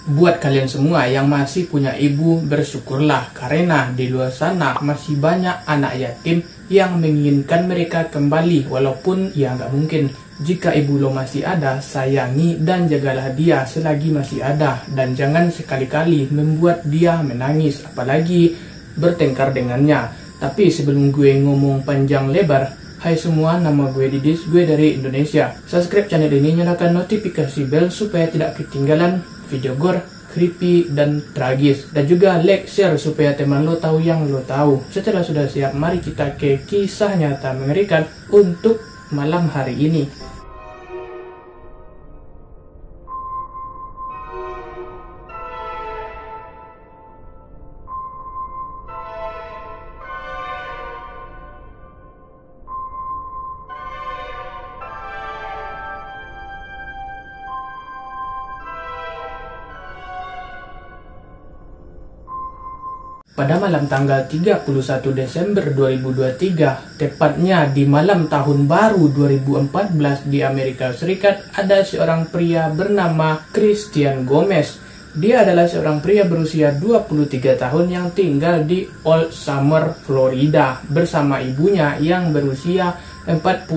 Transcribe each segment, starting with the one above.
Buat kalian semua yang masih punya ibu, bersyukurlah karena di luar sana masih banyak anak yatim yang menginginkan mereka kembali walaupun ya nggak mungkin. Jika ibu lo masih ada, sayangi dan jagalah dia selagi masih ada, dan jangan sekali-kali membuat dia menangis apalagi bertengkar dengannya. Tapi sebelum gue ngomong panjang lebar, hai semua, nama gue Didis, gue dari Indonesia. Subscribe channel ini, nyalakan notifikasi bel supaya tidak ketinggalan video gore, creepy, dan tragis. Dan juga like, share supaya teman lo tahu yang lo tahu. Setelah sudah siap, mari kita ke kisah nyata mengerikan untuk malam hari ini. Pada malam tanggal 31 Desember 2023, tepatnya di malam tahun baru 2014 di Amerika Serikat, ada seorang pria bernama Christian Gomez. Dia adalah seorang pria berusia 23 tahun yang tinggal di Old Summer, Florida bersama ibunya yang berusia 48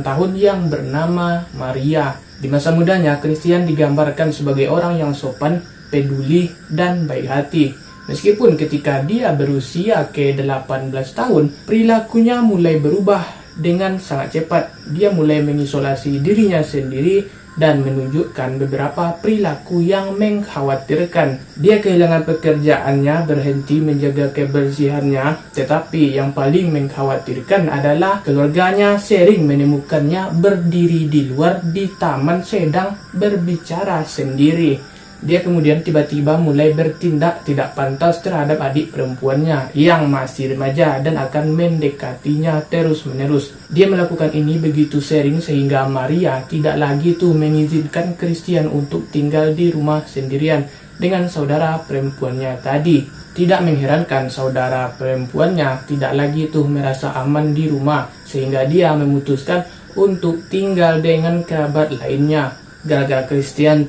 tahun yang bernama Maria. Di masa mudanya, Christian digambarkan sebagai orang yang sopan, peduli, dan baik hati. Meskipun ketika dia berusia ke-18 tahun, perilakunya mulai berubah dengan sangat cepat. Dia mulai mengisolasi dirinya sendiri dan menunjukkan beberapa perilaku yang mengkhawatirkan. Dia kehilangan pekerjaannya, berhenti menjaga kebersihannya, tetapi yang paling mengkhawatirkan adalah keluarganya sering menemukannya berdiri di luar di taman sedang berbicara sendiri. Dia kemudian tiba-tiba mulai bertindak tidak pantas terhadap adik perempuannya yang masih remaja dan akan mendekatinya terus-menerus. Dia melakukan ini begitu sering sehingga Maria tidak lagi mengizinkan Christian untuk tinggal di rumah sendirian dengan saudara perempuannya tadi. Tidak mengherankan saudara perempuannya tidak lagi merasa aman di rumah sehingga dia memutuskan untuk tinggal dengan kerabat lainnya. Gara-gara Christian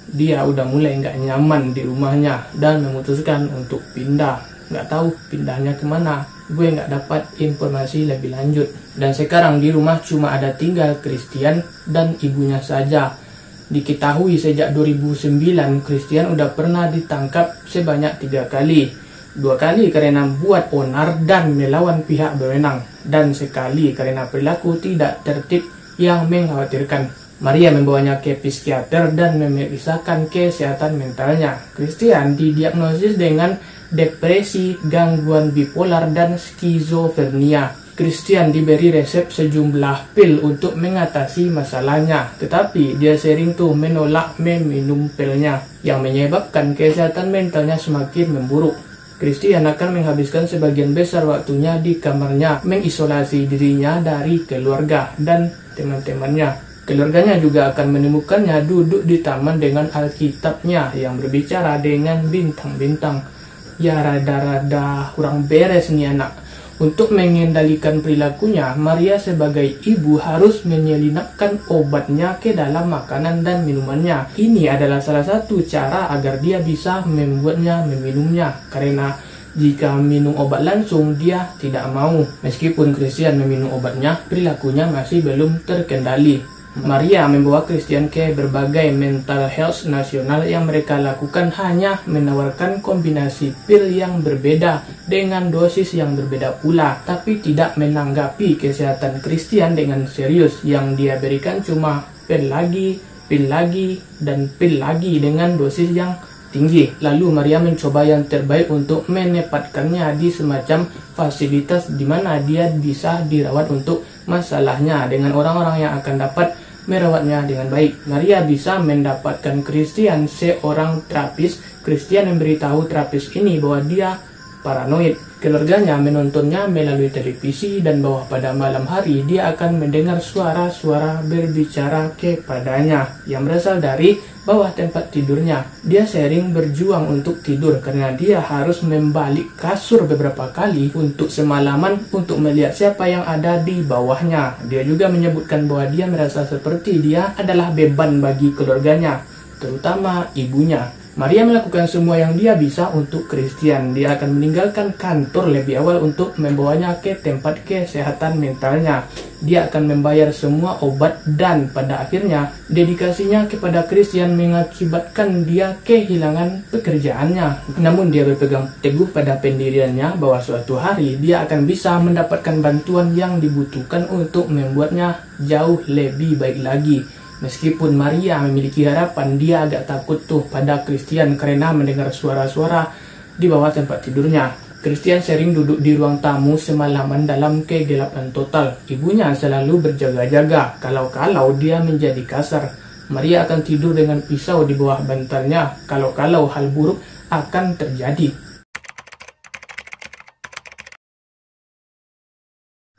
dia udah mulai nggak nyaman di rumahnya dan memutuskan untuk pindah. Nggak tahu pindahnya kemana, gue nggak dapat informasi lebih lanjut. Dan sekarang di rumah cuma ada tinggal Christian dan ibunya saja. Diketahui sejak 2009 Christian udah pernah ditangkap sebanyak 3 kali. 2 kali karena buat onar dan melawan pihak berwenang, dan sekali karena perilaku tidak tertib yang mengkhawatirkan. Maria membawanya ke psikiater dan memeriksakan kesehatan mentalnya. Christian didiagnosis dengan depresi, gangguan bipolar, dan skizofrenia. Christian diberi resep sejumlah pil untuk mengatasi masalahnya, tetapi dia sering menolak meminum pilnya, yang menyebabkan kesehatan mentalnya semakin memburuk. Christian akan menghabiskan sebagian besar waktunya di kamarnya, mengisolasi dirinya dari keluarga dan teman-temannya. Keluarganya juga akan menemukannya duduk di taman dengan Alkitabnya yang berbicara dengan bintang-bintang. Ya, rada-rada kurang beres nih anak. Untuk mengendalikan perilakunya, Maria sebagai ibu harus menyelinapkan obatnya ke dalam makanan dan minumannya. Ini adalah salah satu cara agar dia bisa membuatnya meminumnya, karena jika minum obat langsung dia tidak mau. Meskipun Christian meminum obatnya, perilakunya masih belum terkendali. Maria membawa Christian ke berbagai mental health nasional yang mereka lakukan hanya menawarkan kombinasi pil yang berbeda dengan dosis yang berbeda pula, tapi tidak menanggapi kesehatan Christian dengan serius. Yang dia berikan cuma pil lagi, dan pil lagi dengan dosis yang tinggi. Lalu Maria mencoba yang terbaik untuk menempatkannya di semacam fasilitas di mana dia bisa dirawat untuk masalahnya dengan orang-orang yang akan dapat merawatnya dengan baik. Maria bisa mendapatkan Christian seorang terapis. Christian memberitahu terapis ini bahwa dia paranoid. Keluarganya menontonnya melalui televisi dan bahwa pada malam hari dia akan mendengar suara-suara berbicara kepadanya yang berasal dari bawah tempat tidurnya. Dia sering berjuang untuk tidur karena dia harus membalik kasur beberapa kali untuk semalaman untuk melihat siapa yang ada di bawahnya. Dia juga menyebutkan bahwa dia merasa seperti dia adalah beban bagi keluarganya, terutama ibunya. Maria melakukan semua yang dia bisa untuk Christian. Dia akan meninggalkan kantor lebih awal untuk membawanya ke tempat kesehatan mentalnya. Dia akan membayar semua obat dan pada akhirnya dedikasinya kepada Christian mengakibatkan dia kehilangan pekerjaannya. Namun dia berpegang teguh pada pendiriannya bahwa suatu hari dia akan bisa mendapatkan bantuan yang dibutuhkan untuk membuatnya jauh lebih baik lagi. Meskipun Maria memiliki harapan, dia agak takut pada Christian karena mendengar suara-suara di bawah tempat tidurnya. Christian sering duduk di ruang tamu semalaman dalam kegelapan total. Ibunya selalu berjaga-jaga kalau dia menjadi kasar. Maria akan tidur dengan pisau di bawah bantalnya kalau hal buruk akan terjadi.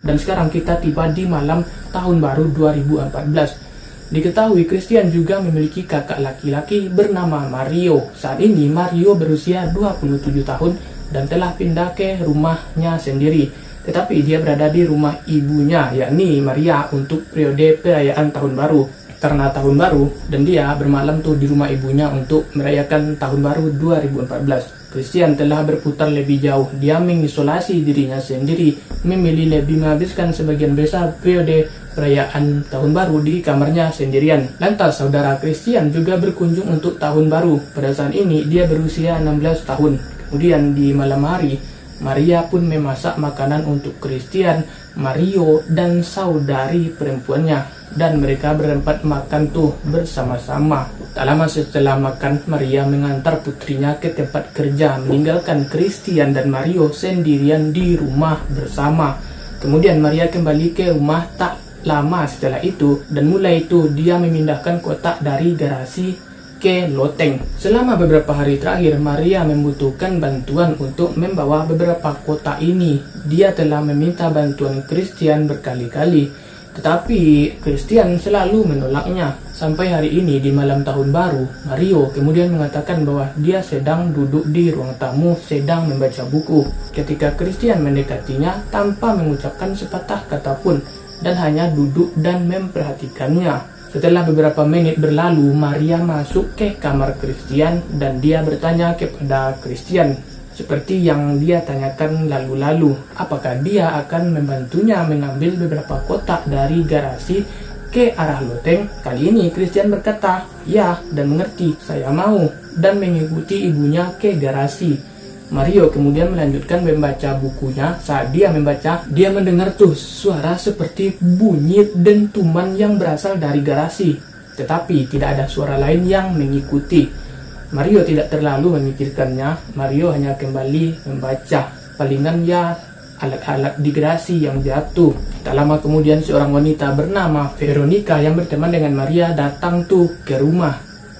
Dan sekarang kita tiba di malam tahun baru 2014. Diketahui Christian juga memiliki kakak laki-laki bernama Mario. Saat ini Mario berusia 27 tahun dan telah pindah ke rumahnya sendiri. Tetapi dia berada di rumah ibunya, yakni Maria, untuk periode perayaan tahun baru. Karena tahun baru, dan dia bermalam di rumah ibunya untuk merayakan tahun baru 2014. Christian telah berputar lebih jauh. Dia mengisolasi dirinya sendiri, memilih lebih menghabiskan sebagian besar periode perayaan tahun baru di kamarnya sendirian. Lantas saudara Christian juga berkunjung untuk tahun baru. Pada saat ini dia berusia 16 tahun. Kemudian di malam hari, Maria pun memasak makanan untuk Christian, Mario, dan saudari perempuannya. Dan mereka berempat makan bersama-sama. Tak lama setelah makan, Maria mengantar putrinya ke tempat kerja, meninggalkan Christian dan Mario sendirian di rumah bersama. Kemudian Maria kembali ke rumah tak lama setelah itu, dan mulai dia memindahkan kotak dari garasi ke loteng. Selama beberapa hari terakhir, Maria membutuhkan bantuan untuk membawa beberapa kotak ini. Dia telah meminta bantuan Christian berkali-kali, tetapi Christian selalu menolaknya. Sampai hari ini di malam tahun baru, Mario kemudian mengatakan bahwa dia sedang duduk di ruang tamu sedang membaca buku. Ketika Christian mendekatinya tanpa mengucapkan sepatah kata pun, dan hanya duduk dan memperhatikannya. Setelah beberapa menit berlalu, Maria masuk ke kamar Christian dan dia bertanya kepada Christian seperti yang dia tanyakan lalu-lalu, apakah dia akan membantunya mengambil beberapa kotak dari garasi ke arah loteng. Kali ini Christian berkata ya dan mengerti, saya mau, dan mengikuti ibunya ke garasi. Mario kemudian melanjutkan membaca bukunya. Saat dia membaca, dia mendengar suara seperti bunyi dentuman yang berasal dari garasi, tetapi tidak ada suara lain yang mengikuti. Mario tidak terlalu memikirkannya. Mario hanya kembali membaca. Palingan alat-alat di garasi yang jatuh. Tak lama kemudian seorang wanita bernama Veronica yang berteman dengan Maria datang ke rumah.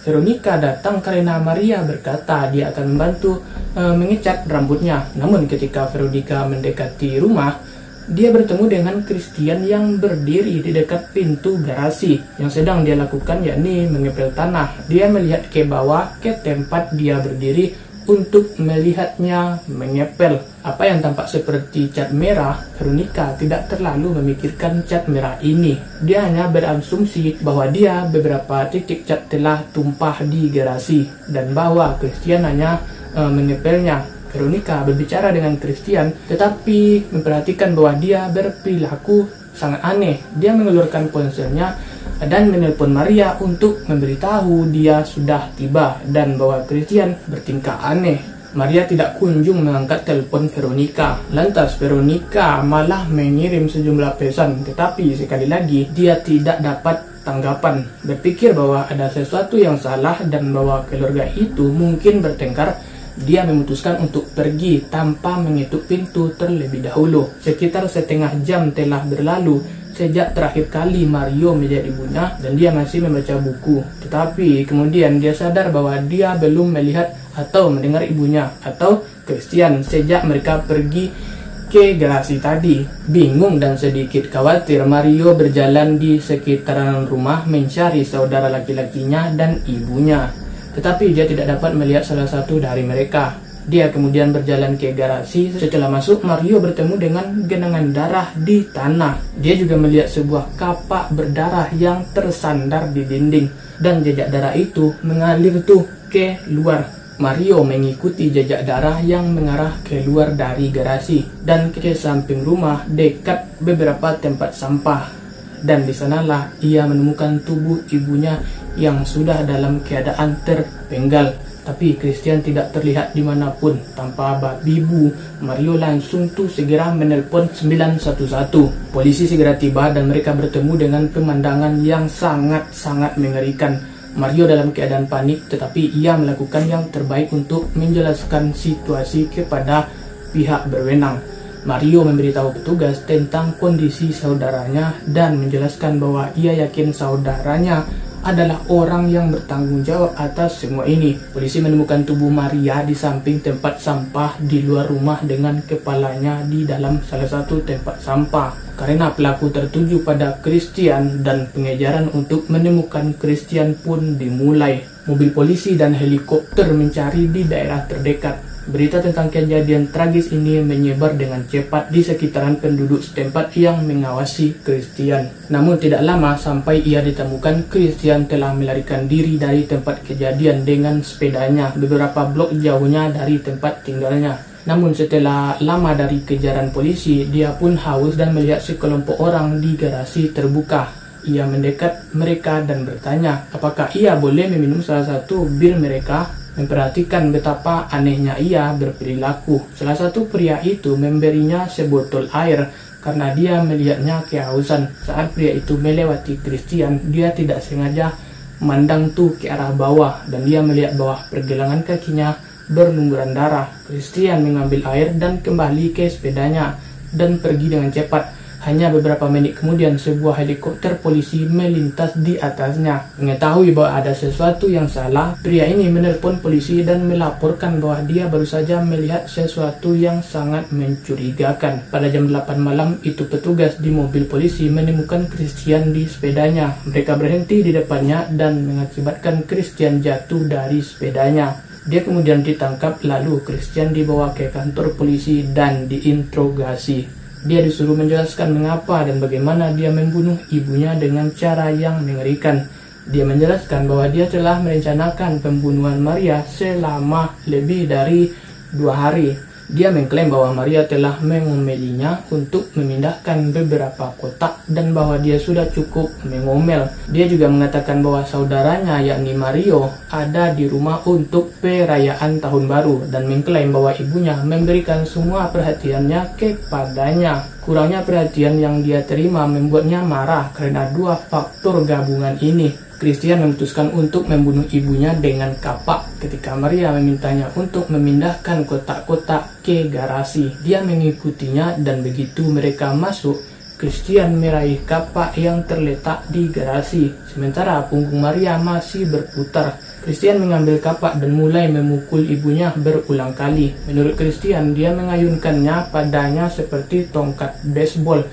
Veronica datang karena Maria berkata dia akan membantu mengecat rambutnya. Namun ketika Veronica mendekati rumah, dia bertemu dengan Christian yang berdiri di dekat pintu garasi. Yang sedang dia lakukan yakni mengepel tanah. Dia melihat ke bawah ke tempat dia berdiri untuk melihatnya mengepel. Apa yang tampak seperti cat merah, Veronica tidak terlalu memikirkan cat merah ini. Dia hanya berasumsi bahwa beberapa titik cat telah tumpah di garasi dan bahwa Christian hanya mengepelnya. Veronica berbicara dengan Christian, tetapi memperhatikan bahwa dia berperilaku sangat aneh. Dia mengeluarkan ponselnya dan menelpon Maria untuk memberitahu dia sudah tiba dan bahwa Christian bertingkah aneh. Maria tidak kunjung mengangkat telepon Veronica. Lantas Veronica malah mengirim sejumlah pesan, tetapi sekali lagi dia tidak dapat tanggapan. Berpikir bahwa ada sesuatu yang salah dan bahwa keluarga itu mungkin bertengkar, dia memutuskan untuk pergi tanpa mengetuk pintu terlebih dahulu. Sekitar setengah jam telah berlalu sejak terakhir kali Mario menjadi bunyah dan dia masih membaca buku. Tetapi kemudian dia sadar bahwa dia belum melihat atau mendengar ibunya atau Christian sejak mereka pergi ke garasi tadi. Bingung dan sedikit khawatir, Mario berjalan di sekitaran rumah mencari saudara laki-lakinya dan ibunya. Tetapi dia tidak dapat melihat salah satu dari mereka. Dia kemudian berjalan ke garasi. Setelah masuk, Mario bertemu dengan genangan darah di tanah. Dia juga melihat sebuah kapak berdarah yang tersandar di dinding. Dan jejak darah itu mengalir keluar. Mario mengikuti jejak darah yang mengarah keluar dari garasi dan ke samping rumah dekat beberapa tempat sampah. Dan di sanalah ia menemukan tubuh ibunya yang sudah dalam keadaan terpenggal. Tapi Christian tidak terlihat dimanapun. Tanpa bibu, Mario langsung segera menelpon 911. Polisi segera tiba dan mereka bertemu dengan pemandangan yang sangat-sangat mengerikan. Mario dalam keadaan panik, tetapi ia melakukan yang terbaik untuk menjelaskan situasi kepada pihak berwenang. Mario memberitahu petugas tentang kondisi saudaranya dan menjelaskan bahwa ia yakin saudaranya adalah orang yang bertanggung jawab atas semua ini. Polisi menemukan tubuh Maria di samping tempat sampah di luar rumah dengan kepalanya di dalam salah satu tempat sampah. Karena pelaku tertuju pada Christian dan pengejaran untuk menemukan Christian pun dimulai. Mobil polisi dan helikopter mencari di daerah terdekat. Berita tentang kejadian tragis ini menyebar dengan cepat di sekitaran penduduk setempat yang mengawasi Christian. Namun tidak lama sampai ia ditemukan, Christian telah melarikan diri dari tempat kejadian dengan sepedanya beberapa blok jauhnya dari tempat tinggalnya. Namun setelah lama dari kejaran polisi, dia pun haus dan melihat sekelompok orang di garasi terbuka. Ia mendekat mereka dan bertanya apakah ia boleh meminum salah satu bir mereka. Memperhatikan betapa anehnya ia berperilaku. Salah satu pria itu memberinya sebotol air karena dia melihatnya kehausan. Saat pria itu melewati Christian, dia tidak sengaja memandang ke arah bawah dan dia melihat bahwa pergelangan kakinya berlumuran darah. Christian mengambil air dan kembali ke sepedanya dan pergi dengan cepat. Hanya beberapa menit kemudian sebuah helikopter polisi melintas di atasnya. Mengetahui bahwa ada sesuatu yang salah, pria ini menelpon polisi dan melaporkan bahwa dia baru saja melihat sesuatu yang sangat mencurigakan. Pada jam 8 malam itu petugas di mobil polisi menemukan Christian di sepedanya. Mereka berhenti di depannya dan mengakibatkan Christian jatuh dari sepedanya. Dia kemudian ditangkap, lalu Christian dibawa ke kantor polisi dan diinterogasi. Dia disuruh menjelaskan mengapa dan bagaimana dia membunuh ibunya dengan cara yang mengerikan. Dia menjelaskan bahwa dia telah merencanakan pembunuhan Maria selama lebih dari 2 hari. Dia mengklaim bahwa Maria telah mengomelinya untuk memindahkan beberapa kotak dan bahwa dia sudah cukup mengomel. Dia juga mengatakan bahwa saudaranya yakni Mario ada di rumah untuk perayaan tahun baru dan mengklaim bahwa ibunya memberikan semua perhatiannya kepadanya. Kurangnya perhatian yang dia terima membuatnya marah karena 2 faktor gabungan ini. Christian memutuskan untuk membunuh ibunya dengan kapak ketika Maria memintanya untuk memindahkan kotak-kotak ke garasi. Dia mengikutinya dan begitu mereka masuk, Christian meraih kapak yang terletak di garasi. Sementara punggung Maria masih berputar. Christian mengambil kapak dan mulai memukul ibunya berulang kali. Menurut Christian, dia mengayunkannya padanya seperti tongkat baseball.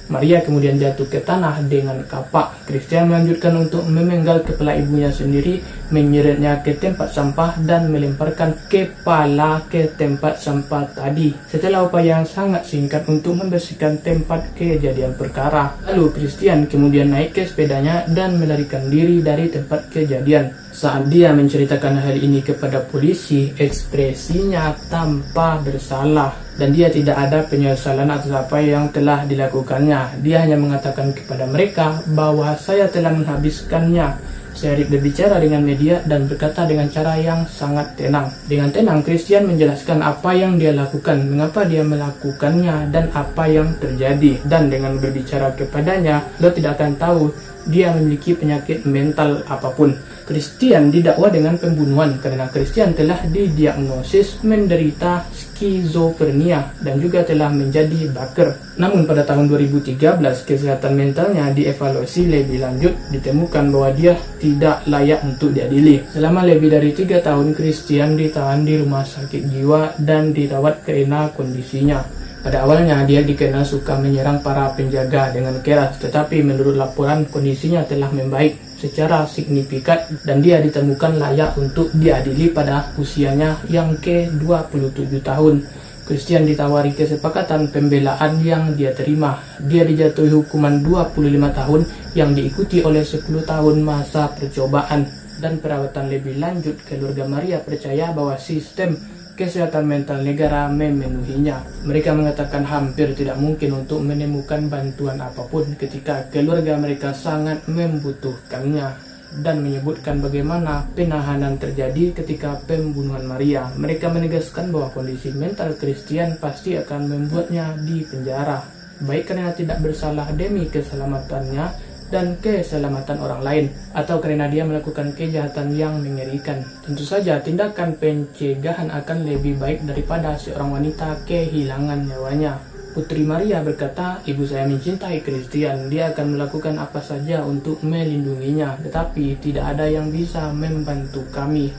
Maria kemudian jatuh ke tanah dengan kapak. Christian melanjutkan untuk memenggal kepala ibunya sendiri, menyeretnya ke tempat sampah dan melemparkan kepala ke tempat sampah tadi. Setelah upaya yang sangat singkat untuk membersihkan tempat kejadian perkara, lalu Christian kemudian naik ke sepedanya dan melarikan diri dari tempat kejadian. Saat dia menceritakan hal ini kepada polisi, ekspresinya tampak bersalah dan dia tidak ada penyesalan atas apa yang telah dilakukannya. Dia hanya mengatakan kepada mereka bahwa saya telah menghabiskannya. Saya berbicara dengan media dan berkata dengan cara yang sangat tenang. Dengan tenang, Christian menjelaskan apa yang dia lakukan, mengapa dia melakukannya, dan apa yang terjadi. Dan dengan berbicara kepadanya, lo tidak akan tahu dia memiliki penyakit mental apapun. Christian didakwa dengan pembunuhan karena Christian telah didiagnosis menderita skizofrenia dan juga telah menjadi baker. Namun pada tahun 2013 kesehatan mentalnya dievaluasi lebih lanjut, ditemukan bahwa dia tidak layak untuk diadili. Selama lebih dari 3 tahun Christian ditahan di rumah sakit jiwa dan dirawat karena kondisinya. Pada awalnya dia dikenal suka menyerang para penjaga dengan keras, tetapi menurut laporan kondisinya telah membaik secara signifikan dan dia ditemukan layak untuk diadili pada usianya yang ke-27 tahun. Christian ditawari kesepakatan pembelaan yang dia terima. Dia dijatuhi hukuman 25 tahun yang diikuti oleh 10 tahun masa percobaan. dan perawatan lebih lanjut, keluarga Maria percaya bahwa sistem kesehatan mental negara memenuhinya. Mereka mengatakan hampir tidak mungkin untuk menemukan bantuan apapun ketika keluarga mereka sangat membutuhkannya, dan menyebutkan bagaimana penahanan terjadi ketika pembunuhan Maria. Mereka menegaskan bahwa kondisi mental Christian pasti akan membuatnya dipenjara, baik karena tidak bersalah demi keselamatannya dan keselamatan orang lain, atau karena dia melakukan kejahatan yang mengerikan. Tentu saja tindakan pencegahan akan lebih baik daripada seorang wanita kehilangan nyawanya. Putri Maria berkata, "Ibu saya mencintai Christian, dia akan melakukan apa saja untuk melindunginya, tetapi tidak ada yang bisa membantu kami.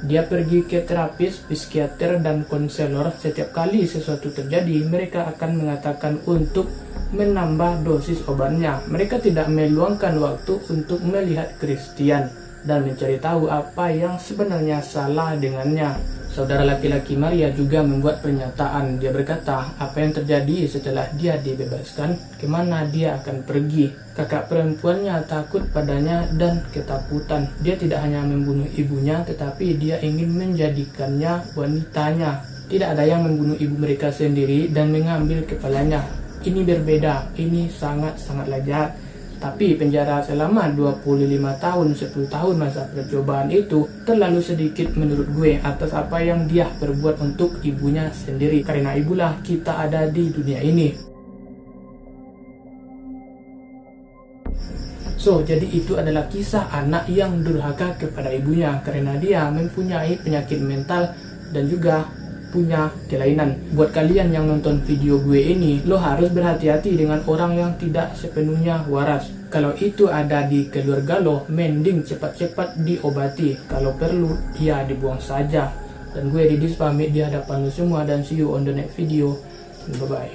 Dia pergi ke terapis, psikiater, dan konselor. Setiap kali sesuatu terjadi, mereka akan mengatakan untuk menambah dosis obatnya. Mereka tidak meluangkan waktu untuk melihat Christian dan mencari tahu apa yang sebenarnya salah dengannya." Saudara laki-laki Maria juga membuat pernyataan. Dia berkata, apa yang terjadi setelah dia dibebaskan, kemana dia akan pergi. Kakak perempuannya takut padanya dan ketakutan. Dia tidak hanya membunuh ibunya, tetapi dia ingin menjadikannya wanitanya. Tidak ada yang membunuh ibu mereka sendiri dan mengambil kepalanya. Ini berbeda, ini sangat-sangatlah jahat. Tapi penjara selama 25 tahun, 10 tahun masa percobaan itu terlalu sedikit menurut gue atas apa yang dia perbuat untuk ibunya sendiri. Karena ibulah kita ada di dunia ini. So, jadi itu adalah kisah anak yang durhaka kepada ibunya karena dia mempunyai penyakit mental dan juga punya kelainan. Buat kalian yang nonton video gue ini, lo harus berhati-hati dengan orang yang tidak sepenuhnya waras. Kalau itu ada di keluarga lo, mending cepat-cepat diobati. Kalau perlu, ya dibuang saja. Dan gue Didis pamit di hadapan lo semua dan see you on the next video. Bye-bye.